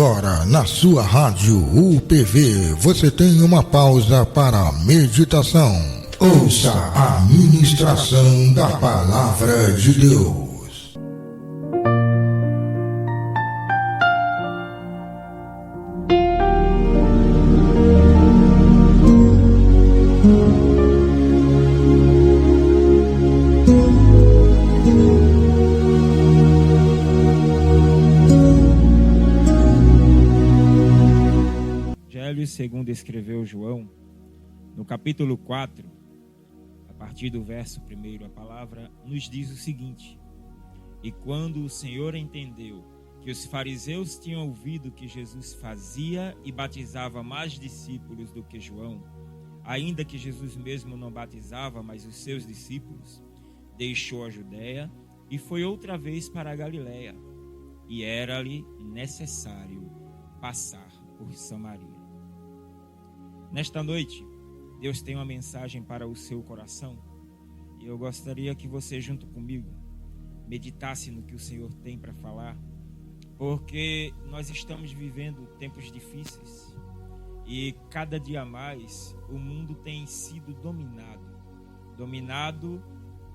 Agora, na sua rádio UPV, você tem uma pausa para a meditação. Ouça a ministração da Palavra de Deus. Segundo escreveu João, no capítulo 4, a partir do verso 1, a palavra nos diz o seguinte: E quando o Senhor entendeu que os fariseus tinham ouvido que Jesus fazia e batizava mais discípulos do que João, ainda que Jesus mesmo não batizava, mas os seus discípulos, deixou a Judéia e foi outra vez para a Galiléia, e era-lhe necessário passar por Samaria. Nesta noite, Deus tem uma mensagem para o seu coração e eu gostaria que você, junto comigo, meditasse no que o Senhor tem para falar, porque nós estamos vivendo tempos difíceis e cada dia mais o mundo tem sido dominado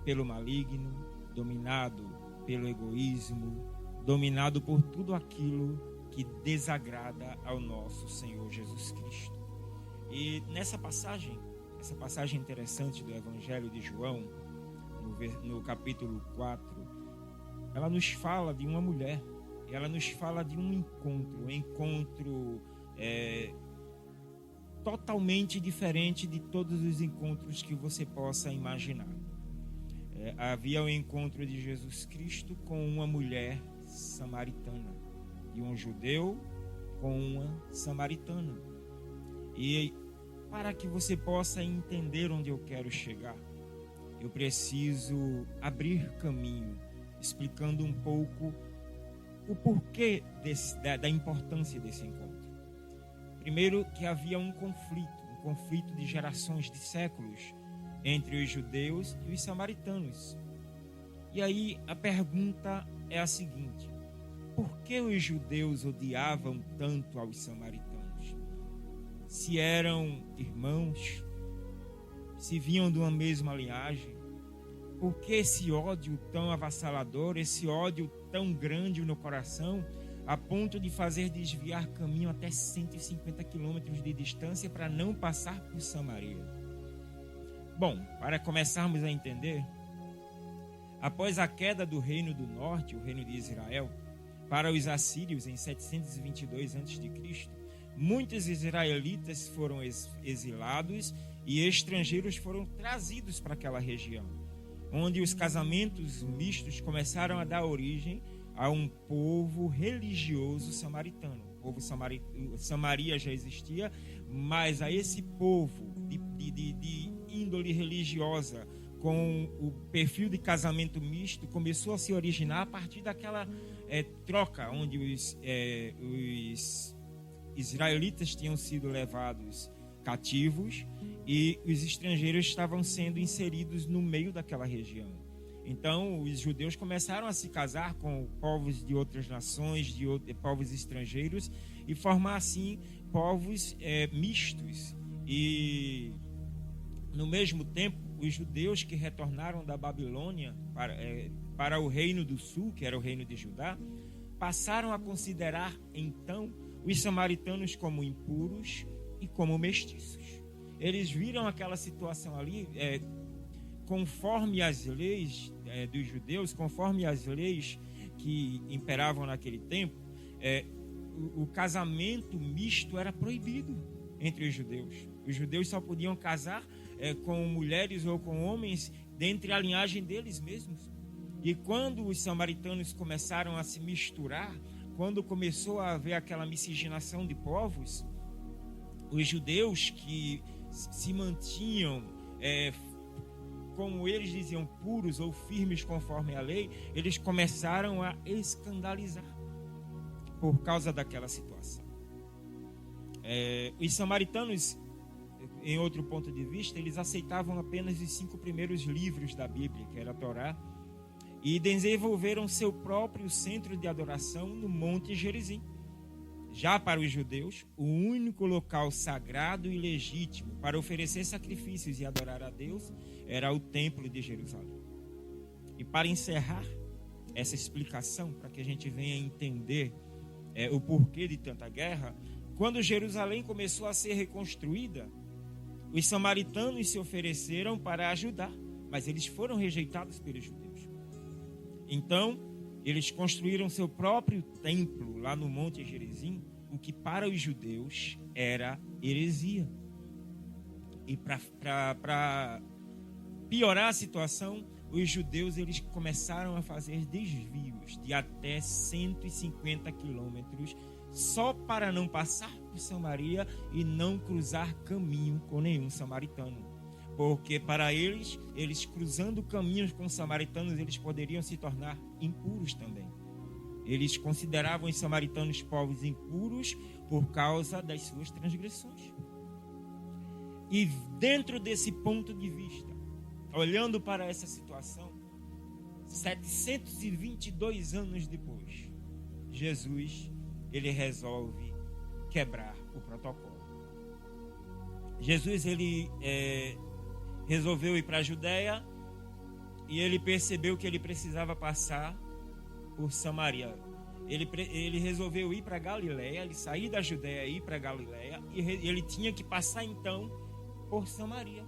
pelo maligno, dominado pelo egoísmo, dominado por tudo aquilo que desagrada ao nosso Senhor Jesus Cristo. E nessa passagem interessante do Evangelho de João, no capítulo 4, ela nos fala de uma mulher, ela nos fala de um encontro totalmente diferente de todos os encontros que você possa imaginar. Havia o encontro de Jesus Cristo com uma mulher samaritana, de um judeu com uma samaritana. E para que você possa entender onde eu quero chegar, eu preciso abrir caminho, explicando um pouco o porquê da importância desse encontro. Primeiro, que havia um conflito de gerações, de séculos, entre os judeus e os samaritanos. E aí a pergunta é a seguinte: por que os judeus odiavam tanto aos samaritanos? Se eram irmãos, se vinham de uma mesma linhagem, por que esse ódio tão avassalador, esse ódio tão grande no coração, a ponto de fazer desviar caminho até 150 quilômetros de distância para não passar por Samaria? Bom, para começarmos a entender, após a queda do reino do norte, o reino de Israel, para os assírios em 722 a.C., muitos israelitas foram exilados e estrangeiros foram trazidos para aquela região, onde os casamentos mistos começaram a dar origem a um povo religioso samaritano. O povo Samaria já existia, mas a esse povo de índole religiosa, com o perfil de casamento misto, começou a se originar a partir daquela troca, onde os israelitas tinham sido levados cativos e os estrangeiros estavam sendo inseridos no meio daquela região. Então, os judeus começaram a se casar com povos de outras nações, de povos estrangeiros, e formar assim povos mistos. E no mesmo tempo, os judeus que retornaram da Babilônia para o reino do sul, que era o reino de Judá, passaram a considerar então os samaritanos como impuros e como mestiços. Eles viram aquela situação ali, conforme as leis dos judeus, conforme as leis que imperavam naquele tempo, o casamento misto era proibido entre os judeus. Os judeus só podiam casar com mulheres ou com homens dentre a linhagem deles mesmos. E quando os samaritanos começaram a se misturar, quando começou a haver aquela miscigenação de povos, os judeus que se mantinham, como eles diziam, puros ou firmes conforme a lei, eles começaram a escandalizar por causa daquela situação. Os samaritanos, em outro ponto de vista, eles aceitavam apenas os 5 primeiros livros da Bíblia, que era a Torá, e desenvolveram seu próprio centro de adoração no Monte Gerizim. Já para os judeus, o único local sagrado e legítimo para oferecer sacrifícios e adorar a Deus era o Templo de Jerusalém. E para encerrar essa explicação, para que a gente venha entender o porquê de tanta guerra, quando Jerusalém começou a ser reconstruída, os samaritanos se ofereceram para ajudar, mas eles foram rejeitados pelos judeus. Então, eles construíram seu próprio templo lá no Monte Gerizim, o que para os judeus era heresia. E para piorar a situação, os judeus eles começaram a fazer desvios de até 150 quilômetros só para não passar por Samaria e não cruzar caminho com nenhum samaritano. Porque para eles cruzando caminhos com os samaritanos, eles poderiam se tornar impuros também. Eles consideravam os samaritanos povos impuros por causa das suas transgressões. E dentro desse ponto de vista, olhando para essa situação, 722 anos depois, Jesus, ele resolve quebrar o protocolo. Jesus, ele resolveu ir para a Judéia e ele percebeu que ele precisava passar por Samaria. Ele resolveu ir para Galiléia, ele sair da Judéia e ir para Galiléia, e ele tinha que passar então por Samaria.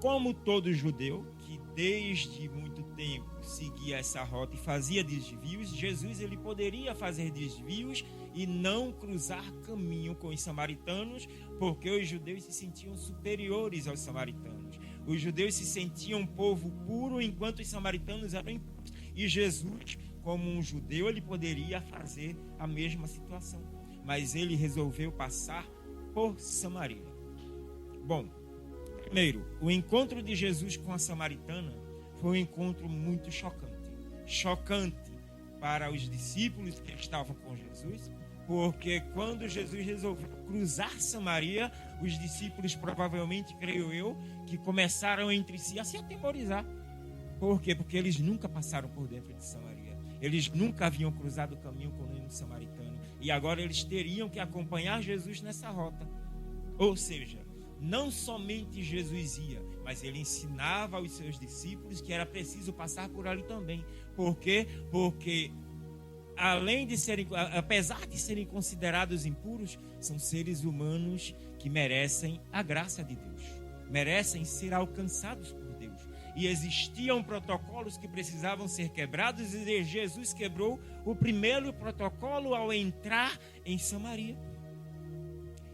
Como todo judeu que desde muito tempo seguia essa rota e fazia desvios, Jesus ele poderia fazer desvios e não cruzar caminho com os samaritanos, porque os judeus se sentiam superiores aos samaritanos. Os judeus se sentiam um povo puro, enquanto os samaritanos eram impuros. E Jesus, como um judeu, ele poderia fazer a mesma situação. Mas ele resolveu passar por Samaria. Bom, primeiro, o encontro de Jesus com a samaritana foi um encontro muito chocante. Chocante para os discípulos que estavam com Jesus, porque quando Jesus resolveu cruzar Samaria, os discípulos provavelmente, creio eu, que começaram entre si a se atemorizar. Por quê? Porque eles nunca passaram por dentro de Samaria. Eles nunca haviam cruzado o caminho com nenhum samaritano. E agora eles teriam que acompanhar Jesus nessa rota. Ou seja, não somente Jesus ia, mas ele ensinava aos seus discípulos que era preciso passar por ali também. Por quê? Porque apesar de serem considerados impuros, são seres humanos que merecem a graça de Deus, merecem ser alcançados por Deus. E existiam protocolos que precisavam ser quebrados, e Jesus quebrou o primeiro protocolo ao entrar em Samaria.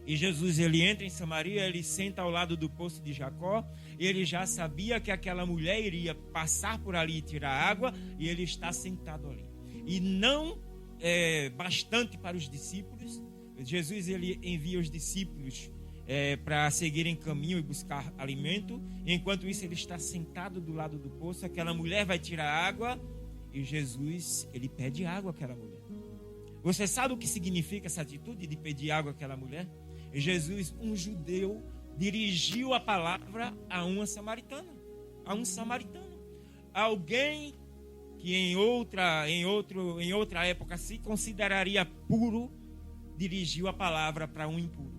E Jesus, ele entra em Samaria, ele senta ao lado do poço de Jacó, e ele já sabia que aquela mulher iria passar por ali e tirar água, e ele está sentado ali. E não bastante para os discípulos, Jesus, ele envia os discípulos para seguirem caminho e buscar alimento. Enquanto isso, ele está sentado do lado do poço, aquela mulher vai tirar água, e Jesus, ele pede água àquela mulher. Você sabe o que significa essa atitude de pedir água àquela mulher? Jesus, um judeu, dirigiu a palavra a uma samaritana, a um samaritano, alguém que em outra época se consideraria puro, dirigiu a palavra para um impuro.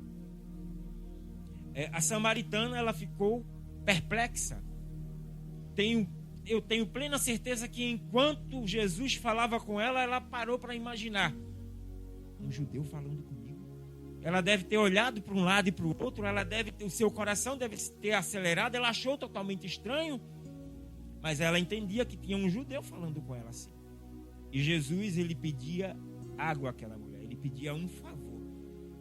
A samaritana, ela ficou perplexa. Eu tenho plena certeza que enquanto Jesus falava com ela, ela parou para imaginar: um judeu falando comigo. Ela deve ter olhado para um lado e para o outro, o seu coração deve ter acelerado, ela achou totalmente estranho, mas ela entendia que tinha um judeu falando com ela assim. E Jesus, ele pedia água àquela mulher, ele pedia um favor.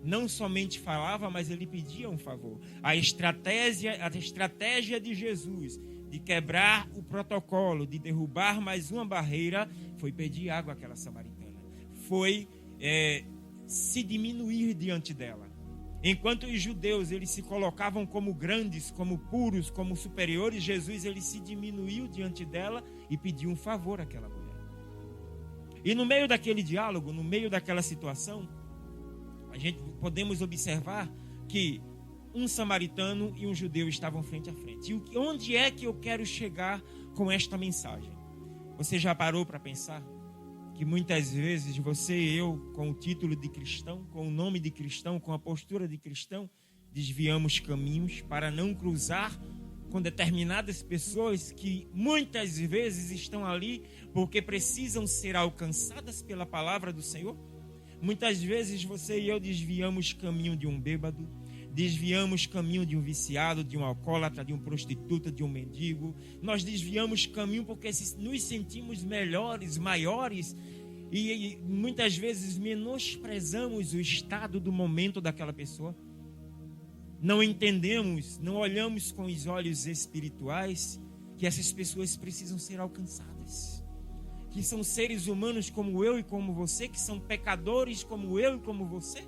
Não somente falava, mas ele pedia um favor. A estratégia de Jesus de quebrar o protocolo, de derrubar mais uma barreira, foi pedir água àquela samaritana. Foi se diminuir diante dela. Enquanto os judeus eles se colocavam como grandes, como puros, como superiores, Jesus ele se diminuiu diante dela e pediu um favor àquela mulher. E no meio daquele diálogo, no meio daquela situação, a gente podemos observar que um samaritano e um judeu estavam frente a frente. E onde é que eu quero chegar com esta mensagem? Você já parou para pensar? que muitas vezes você e eu, com o título de cristão, com o nome de cristão, com a postura de cristão, desviamos caminhos para não cruzar com determinadas pessoas que muitas vezes estão ali porque precisam ser alcançadas pela palavra do Senhor. Muitas vezes você e eu desviamos caminho de um bêbado, desviamos caminho de um viciado, de um alcoólatra, de um prostituta, de um mendigo. Nós desviamos caminho porque nos sentimos melhores, maiores, e muitas vezes menosprezamos o estado do momento daquela pessoa. Não entendemos, não olhamos com os olhos espirituais que essas pessoas precisam ser alcançadas, que são seres humanos como eu e como você, que são pecadores como eu e como você,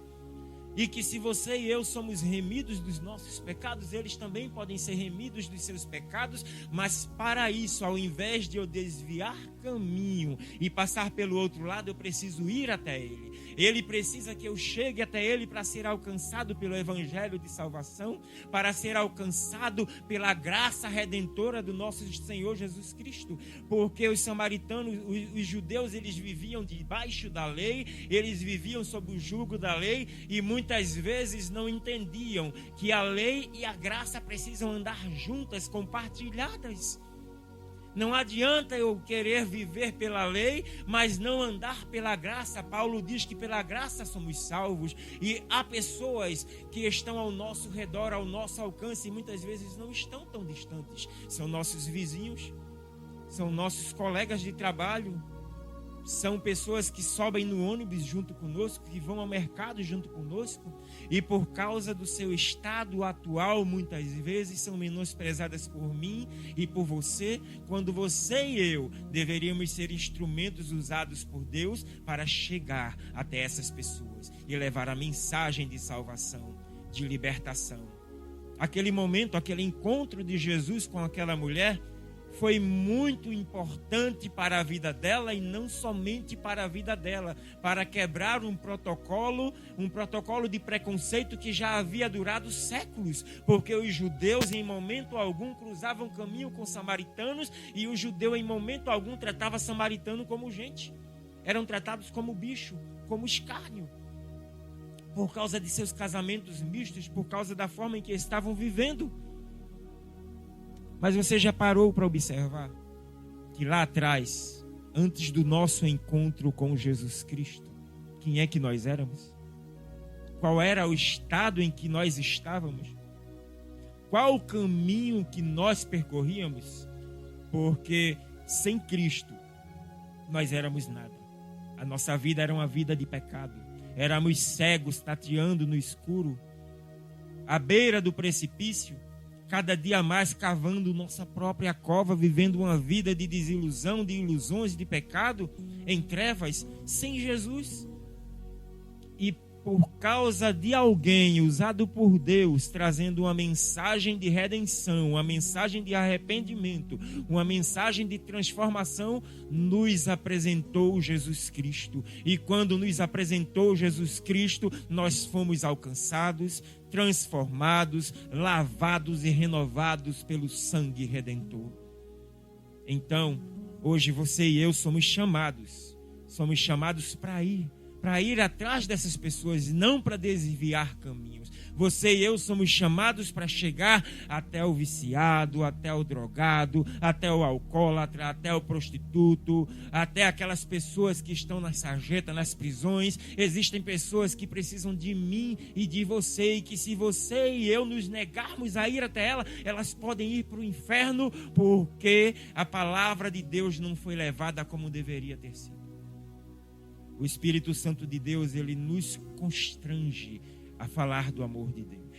e que se você e eu somos remidos dos nossos pecados, eles também podem ser remidos dos seus pecados. Mas para isso, ao invés de eu desviar caminho e passar pelo outro lado, eu preciso ir até ele. Ele precisa que eu chegue até ele para ser alcançado pelo evangelho de salvação, para ser alcançado pela graça redentora do nosso Senhor Jesus Cristo. Porque os samaritanos, os judeus, eles viviam debaixo da lei, eles viviam sob o jugo da lei, e muitas vezes não entendiam que a lei e a graça precisam andar juntas, compartilhadas. Não adianta eu querer viver pela lei, mas não andar pela graça. Paulo diz que pela graça somos salvos. E há pessoas que estão ao nosso redor, ao nosso alcance, e muitas vezes não estão tão distantes. São nossos vizinhos, são nossos colegas de trabalho, são pessoas que sobem no ônibus junto conosco, que vão ao mercado junto conosco, e por causa do seu estado atual, muitas vezes são menosprezadas por mim e por você, quando você e eu deveríamos ser instrumentos usados por Deus para chegar até essas pessoas e levar a mensagem de salvação, de libertação. Aquele momento, aquele encontro de Jesus com aquela mulher foi muito importante para a vida dela, e não somente para a vida dela, para quebrar um protocolo de preconceito que já havia durado séculos, porque os judeus em momento algum cruzavam caminho com samaritanos, e o judeu em momento algum tratava samaritano como gente. Eram tratados como bicho, como escárnio, por causa de seus casamentos mistos, por causa da forma em que estavam vivendo. Mas você já parou para observar que lá atrás, antes do nosso encontro com Jesus Cristo, quem é que nós éramos? Qual era o estado em que nós estávamos? Qual o caminho que nós percorríamos? Porque sem Cristo nós éramos nada. A nossa vida era uma vida de pecado. Éramos cegos, tateando no escuro, à beira do precipício, cada dia mais cavando nossa própria cova, vivendo uma vida de desilusão, de ilusões, de pecado, em trevas, sem Jesus. E por causa de alguém usado por Deus, trazendo uma mensagem de redenção, uma mensagem de arrependimento, uma mensagem de transformação, nos apresentou Jesus Cristo. E quando nos apresentou Jesus Cristo, nós fomos alcançados, transformados, lavados e renovados pelo sangue redentor. Então, hoje você e eu somos chamados para ir atrás dessas pessoas, não para desviar caminhos. Você e eu somos chamados para chegar até o viciado, até o drogado, até o alcoólatra, até o prostituto, até aquelas pessoas que estão na sarjeta, nas prisões. Existem pessoas que precisam de mim e de você, e que se você e eu nos negarmos a ir até elas podem ir para o inferno, porque a palavra de Deus não foi levada como deveria ter sido. O Espírito Santo de Deus, ele nos constrange a falar do amor de Deus.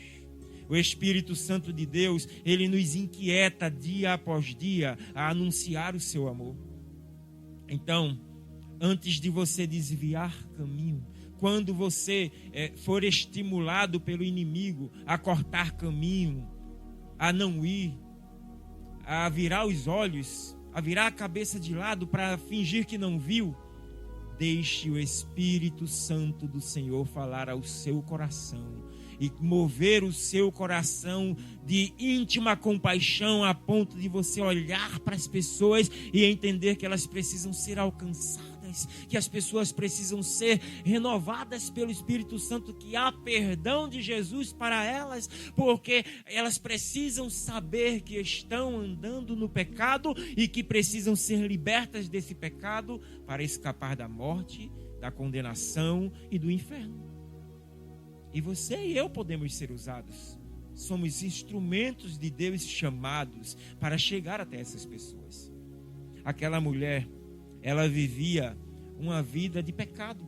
O Espírito Santo de Deus, ele nos inquieta dia após dia a anunciar o seu amor. Então, antes de você desviar caminho, quando você for estimulado pelo inimigo a cortar caminho, a não ir, a virar os olhos, a virar a cabeça de lado para fingir que não viu, deixe o Espírito Santo do Senhor falar ao seu coração e mover o seu coração de íntima compaixão, a ponto de você olhar para as pessoas e entender que elas precisam ser alcançadas. renovadas, que as pessoas precisam ser renovadas pelo Espírito Santo, que há perdão de Jesus para elas, porque elas precisam saber que estão andando no pecado e que precisam ser libertas desse pecado para escapar da morte, da condenação e do inferno. E você e eu podemos ser usados. Somos instrumentos de Deus chamados para chegar até essas pessoas. Aquela mulher, ela vivia uma vida de pecado.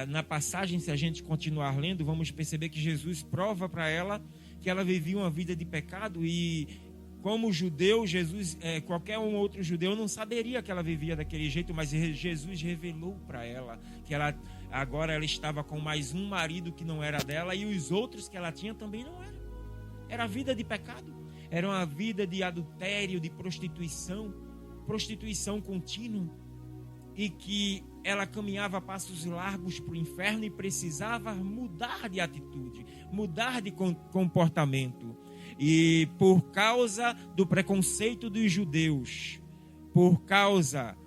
Na passagem, se a gente continuar lendo, vamos perceber que Jesus prova para ela que ela vivia uma vida de pecado, e como judeu, qualquer um outro judeu não saberia que ela vivia daquele jeito, mas Jesus revelou para ela que agora ela estava com mais um marido que não era dela, e os outros que ela tinha também não eram. Era vida de pecado, era uma vida de adultério, de prostituição contínua, e que ela caminhava a passos largos para o inferno e precisava mudar de atitude, mudar de comportamento. E por causa do preconceito dos judeus, por causa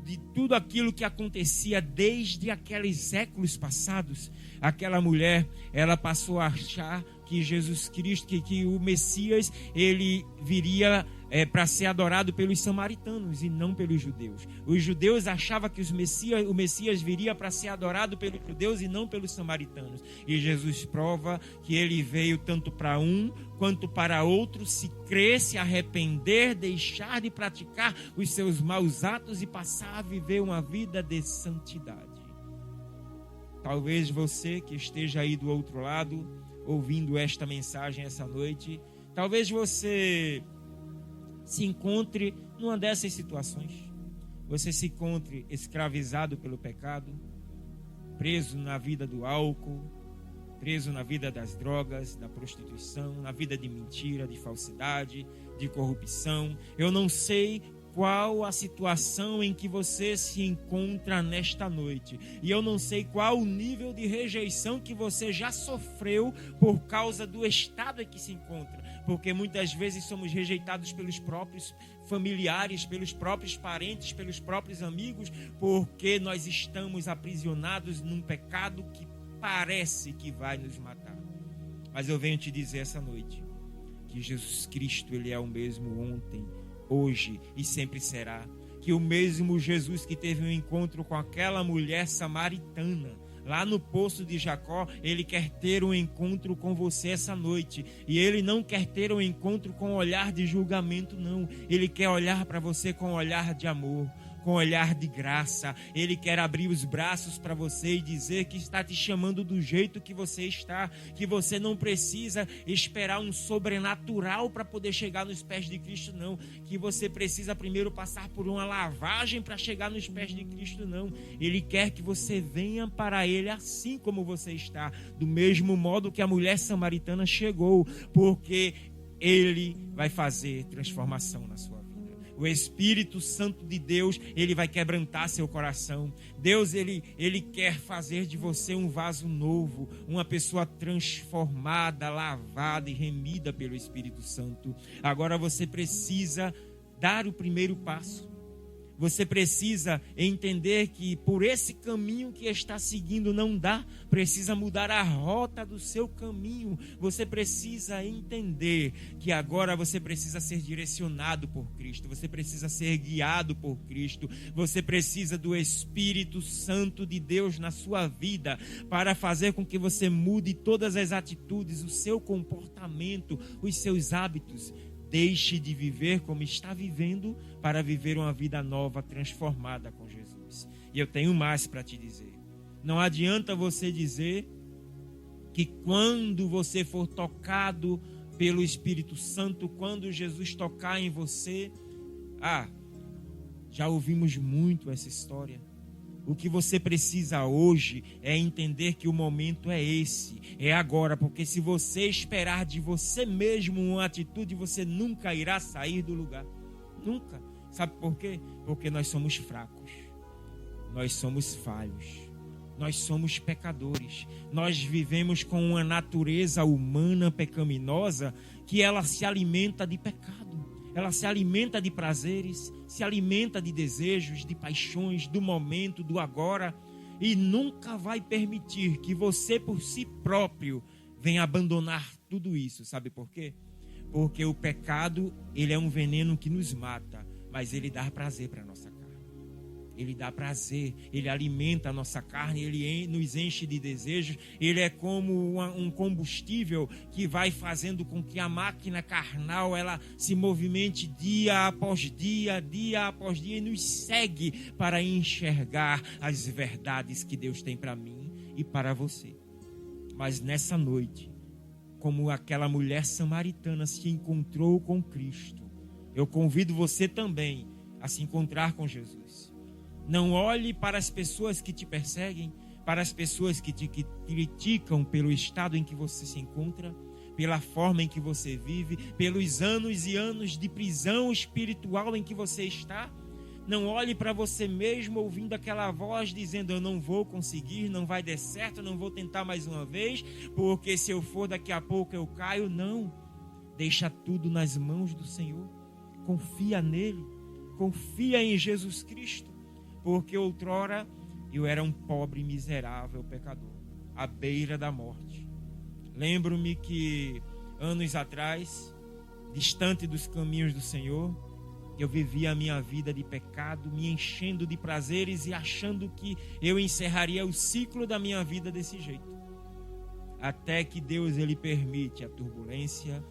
de tudo aquilo que acontecia desde aqueles séculos passados, aquela mulher, ela passou a achar que Jesus Cristo, que o Messias, ele viria para ser adorado pelos samaritanos e não pelos judeus. Os judeus achavam que o Messias viria para ser adorado pelos judeus e não pelos samaritanos. E Jesus prova que ele veio tanto para um quanto para outro se crer, se arrepender, deixar de praticar os seus maus atos e passar a viver uma vida de santidade. Talvez você que esteja aí do outro lado, ouvindo esta mensagem essa noite, talvez você se encontre numa dessas situações. Você se encontre escravizado pelo pecado, preso na vida do álcool, preso na vida das drogas, da prostituição, na vida de mentira, de falsidade, de corrupção. Eu não sei qual a situação em que você se encontra nesta noite, e eu não sei qual o nível de rejeição que você já sofreu por causa do estado em que se encontra, porque muitas vezes somos rejeitados pelos próprios familiares, pelos próprios parentes, pelos próprios amigos, porque nós estamos aprisionados num pecado que parece que vai nos matar. Mas eu venho te dizer essa noite que Jesus Cristo, ele é o mesmo ontem, hoje e sempre será. Que o mesmo Jesus que teve um encontro com aquela mulher samaritana lá no poço de Jacó, ele quer ter um encontro com você essa noite. E ele não quer ter um encontro com olhar de julgamento, não. Ele quer olhar para você com olhar de amor, com olhar de graça. Ele quer abrir os braços para você e dizer que está te chamando do jeito que você está, que você não precisa esperar um sobrenatural para poder chegar nos pés de Cristo, não. Que você precisa primeiro passar por uma lavagem para chegar nos pés de Cristo, não. Ele quer que você venha para Ele assim como você está, do mesmo modo que a mulher samaritana chegou, porque Ele vai fazer transformação na sua vida. O Espírito Santo de Deus, ele vai quebrantar seu coração. Deus, ele quer fazer de você um vaso novo, uma pessoa transformada, lavada e remida pelo Espírito Santo. Agora você precisa dar o primeiro passo. Você precisa entender que por esse caminho que está seguindo não dá, precisa mudar a rota do seu caminho. Você precisa entender que agora você precisa ser direcionado por Cristo, você precisa ser guiado por Cristo, você precisa do Espírito Santo de Deus na sua vida para fazer com que você mude todas as atitudes, o seu comportamento, os seus hábitos. Deixe de viver como está vivendo para viver uma vida nova, transformada com Jesus. E eu tenho mais para te dizer. Não adianta você dizer que quando você for tocado pelo Espírito Santo, quando Jesus tocar em você, já ouvimos muito essa história. O que você precisa hoje é entender que o momento é esse, é agora, porque se você esperar de você mesmo uma atitude, você nunca irá sair do lugar, nunca. Sabe por quê? Porque nós somos fracos, nós somos falhos, nós somos pecadores, nós vivemos com uma natureza humana pecaminosa que ela se alimenta de pecado. ela se alimenta de prazeres, se alimenta de desejos, de paixões, do momento, do agora, e nunca vai permitir que você por si próprio venha abandonar tudo isso. Sabe por quê? Porque o pecado, ele é um veneno que nos mata, mas ele dá prazer para a nossa carne. Ele dá prazer, ele alimenta a nossa carne, ele nos enche de desejos. Ele é como um combustível que vai fazendo com que a máquina carnal ela se movimente dia após dia, dia após dia, e nos segue para enxergar as verdades que Deus tem para mim e para você. Mas nessa noite, como aquela mulher samaritana se encontrou com Cristo, eu convido você também a se encontrar com Jesus. Não olhe para as pessoas que te perseguem, para as pessoas que te criticam pelo estado em que você se encontra, pela forma em que você vive, pelos anos e anos de prisão espiritual em que você está. Não olhe para você mesmo ouvindo aquela voz dizendo: eu não vou conseguir, não vai dar certo, não vou tentar mais uma vez, porque se eu for daqui a pouco eu caio. Não, deixa tudo nas mãos do Senhor. Confia nele, confia em Jesus Cristo. Porque outrora eu era um pobre, miserável pecador, à beira da morte. Lembro-me que anos atrás, distante dos caminhos do Senhor, eu vivia a minha vida de pecado, me enchendo de prazeres e achando que eu encerraria o ciclo da minha vida desse jeito. Até que Deus, ele permite a turbulência,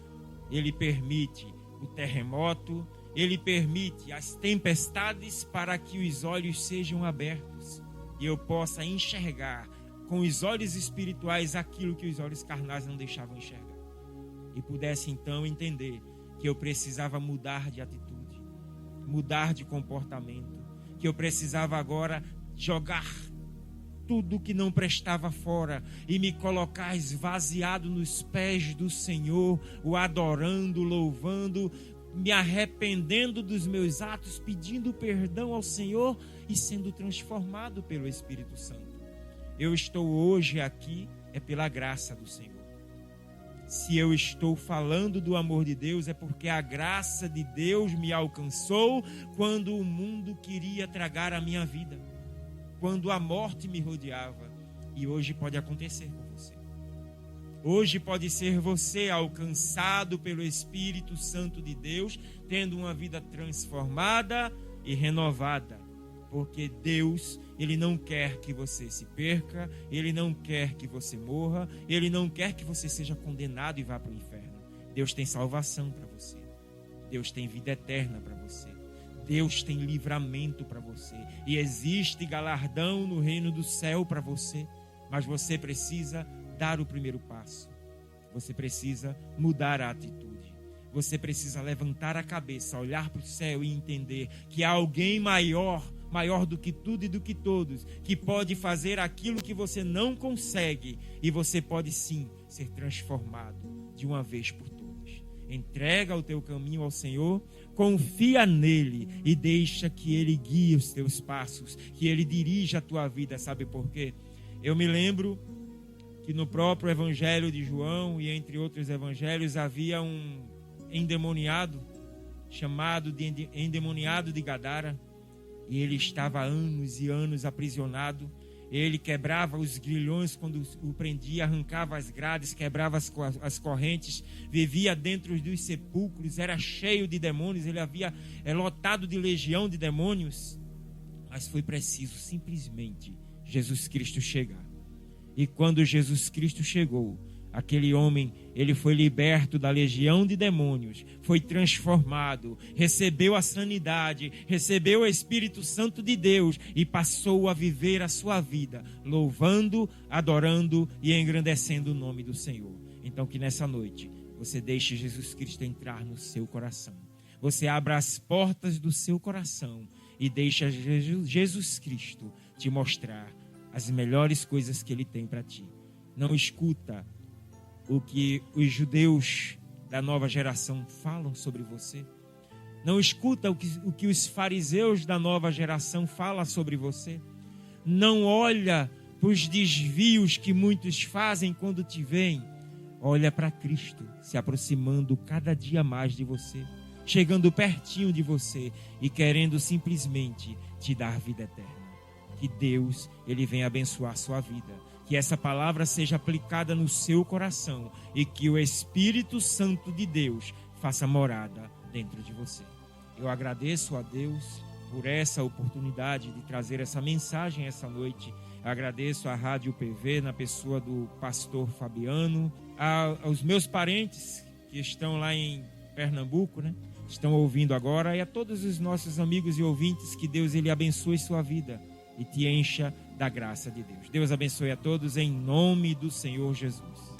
ele permite o terremoto, ele permite as tempestades para que os olhos sejam abertos e eu possa enxergar com os olhos espirituais aquilo que os olhos carnais não deixavam enxergar. E pudesse então entender que eu precisava mudar de atitude, mudar de comportamento, que eu precisava agora jogar tudo que não prestava fora e me colocar esvaziado nos pés do Senhor, o adorando, louvando, me arrependendo dos meus atos, pedindo perdão ao Senhor e sendo transformado pelo Espírito Santo. Eu estou hoje aqui é pela graça do Senhor. Se eu estou falando do amor de Deus, é porque a graça de Deus me alcançou quando o mundo queria tragar a minha vida, quando a morte me rodeava. E hoje pode acontecer com você. Hoje pode ser você alcançado pelo Espírito Santo de Deus, tendo uma vida transformada e renovada. Porque Deus, ele não quer que você se perca, ele não quer que você morra, ele não quer que você seja condenado e vá para o inferno. Deus tem salvação para você. Deus tem vida eterna para você. Deus tem livramento para você. E existe galardão no reino do céu para você. Mas você precisa dar o primeiro passo. Você precisa mudar a atitude. Você precisa levantar a cabeça, olhar para o céu e entender que há alguém maior do que tudo e do que todos, que pode fazer aquilo que você não consegue, e você pode sim ser transformado de uma vez por todas. Entrega o teu caminho ao Senhor, confia nele e deixa que ele guie os teus passos, que ele dirija a tua vida. Sabe por quê? Eu me lembro que no próprio Evangelho de João e entre outros evangelhos havia um endemoniado chamado de endemoniado de Gadara, e ele estava há anos e anos aprisionado. Ele quebrava os grilhões quando o prendia, arrancava as grades, quebrava as correntes, vivia dentro dos sepulcros, era cheio de demônios, ele havia lotado de legião de demônios. Mas foi preciso simplesmente Jesus Cristo chegar. E quando Jesus Cristo chegou, aquele homem, ele foi liberto da legião de demônios, foi transformado, recebeu a sanidade, recebeu o Espírito Santo de Deus e passou a viver a sua vida, louvando, adorando e engrandecendo o nome do Senhor. Então que nessa noite você deixe Jesus Cristo entrar no seu coração. Você abra as portas do seu coração e deixa Jesus Cristo te mostrar as melhores coisas que Ele tem para ti. Não escuta o que os judeus da nova geração falam sobre você. Não escuta o que os fariseus da nova geração falam sobre você. Não olha para os desvios que muitos fazem quando te veem. Olha para Cristo se aproximando cada dia mais de você. chegando pertinho de você e querendo simplesmente te dar vida eterna. Que Deus, Ele venha abençoar a sua vida. Que essa palavra seja aplicada no seu coração e que o Espírito Santo de Deus faça morada dentro de você. Eu agradeço a Deus por essa oportunidade de trazer essa mensagem essa noite. Eu agradeço à Rádio PV, na pessoa do pastor Fabiano, aos meus parentes que estão lá em Pernambuco, né? Estão ouvindo agora, e a todos os nossos amigos e ouvintes, que Deus Ele abençoe sua vida e te encha da graça de Deus. Deus abençoe a todos em nome do Senhor Jesus.